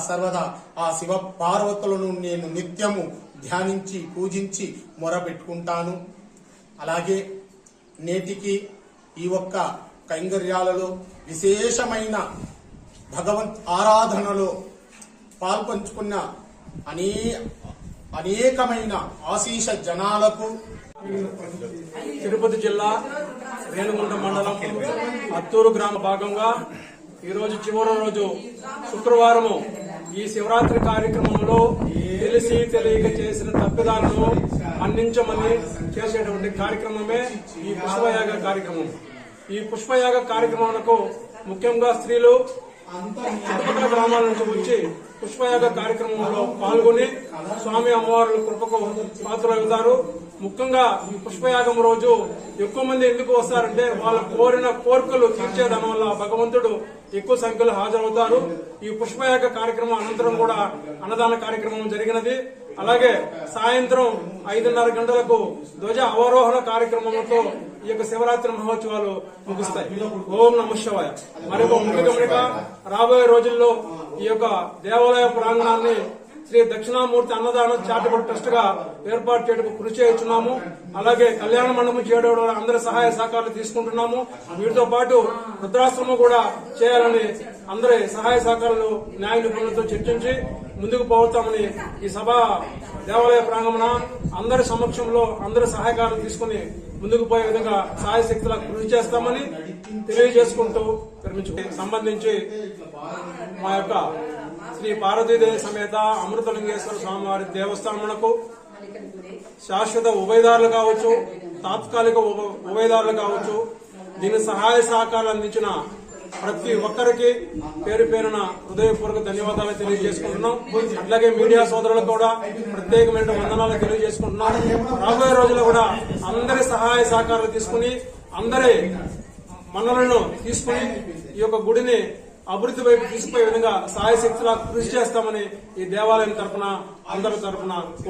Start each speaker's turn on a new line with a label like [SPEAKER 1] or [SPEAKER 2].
[SPEAKER 1] సర్వదా ఆ శివ పార్వతులను నేను నిత్యము ధ్యానించి పూజించి మొరపెట్టుకుంటాను. అలాగే నేటికి ఈ ఒక్క కైంకర్యాలలో విశేషమైన భగవంత్ ఆరాధనలో పాల్పంచుకున్న అనేకమైన ఆశీష జనాలకు
[SPEAKER 2] తిరుపతి జిల్లా రేణుగుంట మండలం అత్తూరు గ్రామ భాగంగా ఈరోజు చివరి రోజు శుక్రవారము ఈ శివరాత్రి కార్యక్రమంలో తెలిసి తెలియక చేసిన తప్పిదాలను అందించమని చేసేటువంటి కార్యక్రమమే ఈ పుష్పయాగ కార్యక్రమం. ఈ పుష్పయాగ కార్యక్రమాలకు ముఖ్యంగా స్త్రీలు చుట్టుపక్కల గ్రామాల నుంచి వచ్చి పుష్పయాగ కార్యక్రమంలో పాల్గొని స్వామి అమ్మవార్ల కృపకు పాత్రలవుతారు. ముఖ్యంగా ఈ పుష్పయాగం రోజు ఎక్కువ మంది ఎందుకు వస్తారంటే వాళ్ళ కోరిన కోరికలు తీర్చేదాని వల్ల భగవంతుడు ఎక్కువ సంఖ్యలో హాజరవుతారు. ఈ పుష్పయాగ కార్యక్రమం అనంతరం కూడా అన్నదాన కార్యక్రమం జరిగినది. అలాగే సాయంత్రం 5:30 గంటలకు ధ్వజ అవరోహణ కార్యక్రమంతో ఈ యొక్క శివరాత్రి మహోత్సవాలు ముగుస్తాయి. ఓం నమః శివాయ. మరొక ముఖ్య గమనిక, రాబోయే రోజుల్లో ఈ యొక్క దేవాలయ ప్రాంగణాన్ని శ్రీ దక్షిణామూర్తి అన్నదాన చారిటబుల్ ట్రస్ట్ గా ఏర్పాటు చేయడానికి కృషి చేస్తున్నాము. అలాగే కళ్యాణ మండపం చేయడం అందరి సహాయ సహకారాలు తీసుకుంటున్నాము. వీటితో పాటు వృద్ధాశ్రమం కూడా చేయాలని అందరి సహాయ సహకారాలు న్యాయ నిపుణులతో చర్చించి ముందుకు పోతామని ఈ సభ దేవాలయ ప్రాంగణమున అందరి సమక్షంలో అందరి సహాయకారాలు తీసుకుని ముందుకు పోయే విధంగా సహాయ శక్తుల కృషి చేస్తామని తెలియజేసుకుంటూ సంబంధించి మా యొక్క శ్రీ పార్వతీదేవి సమేత అమృతలింగేశ్వర స్వామివారి దేవస్థానమునకు శాశ్వత ఉభయదారులు కావచ్చు, తాత్కాలిక ఉభయదారులు కావచ్చు, దీని సహాయ సహకారాలు అందించిన ప్రతి ఒక్కరికి పేరు పేరున హృదయపూర్వక ధన్యవాదాలు తెలియజేసుకుంటున్నాం. అట్లాగే మీడియా సోదరులకు కూడా ప్రత్యేకమైన వందనాలు తెలియజేసుకుంటున్నాం. రాబోయే రోజుల్లో కూడా అందరి సహాయ సహకారాలు తీసుకుని అందరి మన్నలను తీసుకుని ఈ యొక్క గుడిని అభివృద్ధి వైపు తీసుకుపోయే విధంగా సహాయ శక్తులా కృషి చేస్తామని ఈ దేవాలయం తరఫున అందరి తరఫున